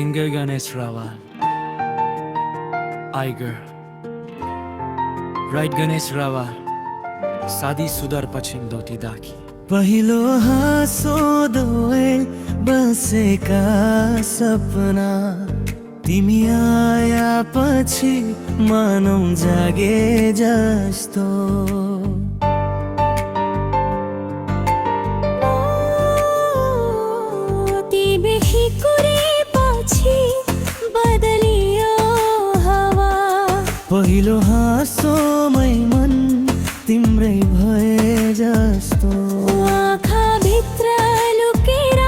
Singer Ganesh Rawal. I girl. Right Ganesh Rawal. शादी सुधार पछिन धोती दाकी पहिलो हाँसो दोए बसेका सपना तिमी आया पछि मानौ जागे जस्तो तिमी कुरेपछि बदलियो हावा पहिलो हाँसोमै मन तिम्रै भए जस्तो आँखा भित्र लुकेर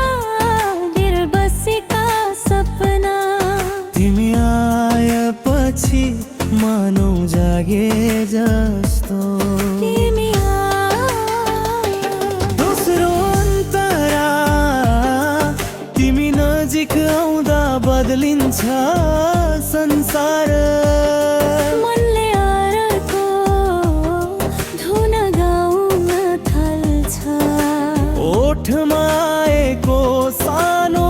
दिल बसेका सपना तिमी आएपछि मानौ जागे जस्तो तिमी दोस्रो अन्तरा तिमी नजिक आउँदा बदलिन्छ संसार मनले अर्को धुन गाउन थाल्छ ओठमा आएको सानो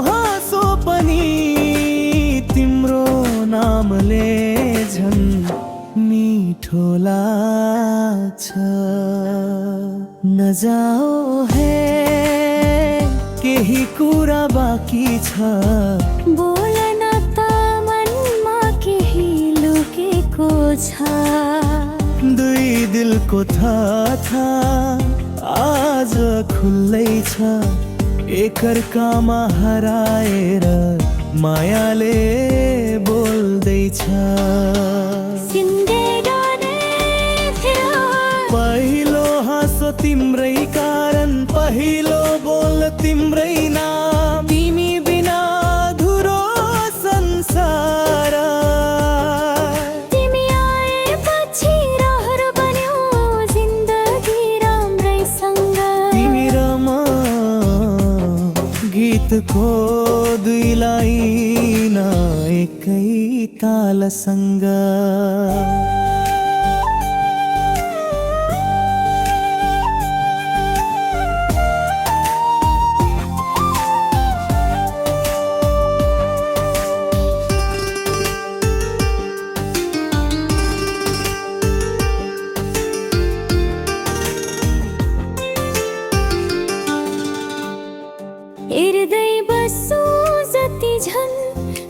हाँसो पनि तिम्रो नामले झन् मिठो लाग्छ नजाओ हे केही कुरा बाँकी छ बोलन त मनमा केही लुकेको छ दुई दिलको था आज खुल्लै छ एकअर्कामा हराएर मायाले बोल्दैछ पहिलो हाँसो तिम्रै कारण पहिलो बोल तिम्रै नाम तिमी बिना अधुरो संसार तिमी आएपछि रहर बन्यो जिन्दगी राम्रैसँग तिमी र म गीतको दुई लाइन एकै तालसँग हेर्दै बस्छु जति झन्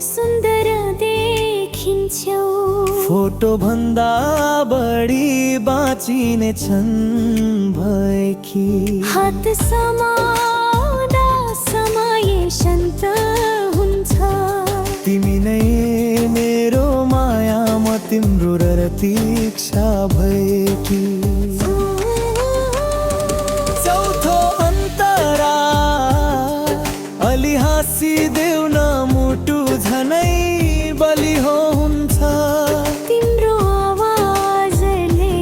सुन्दर देखिन्छौ फोटो भन्दा बढी बाँचिने छन् भएकी हात समाउँदा समय शान्त हुन्छ तिमी नै मेरो माया म तिम्रो रतीक्षा भएकी चौथो अन्तरा अलि हाँसिदेऊ न मुटु झनै बलिहो हुन्छ तिम्रो आवाजले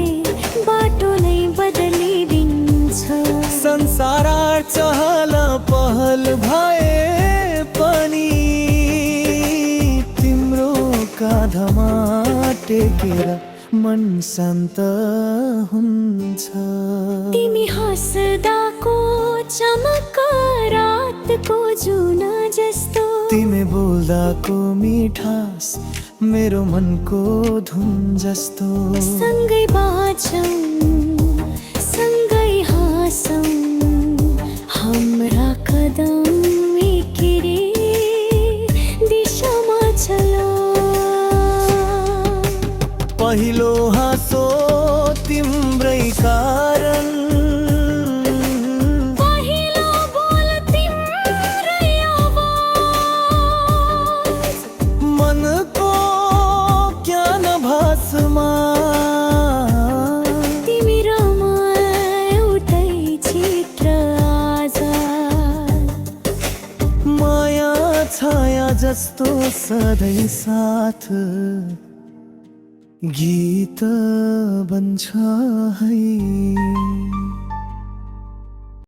बाटो नै बदलिदिन्छ संसार चहल पहल भए पनि तिम्रो काँधमा टेकेर मन शान्त हुन्छ तिमी हाँस्दाको चमक रातको जुन जस्तो तिमी बोल्दाको मिठास मेरो मनको धुन जस्तो सँगै बाँचौँ सँगै हाँसौँ हाम्रा कदम एकै दिशामा चलौ पहिलो हाँसो तिम्रै कारण पहिलो बोल तिम्रै आवाज मनको ज्ञान भासमा तिमी र म एउटै चित्र आज माया छाया जस्तो सधैँ साथ गीत बन्छ है।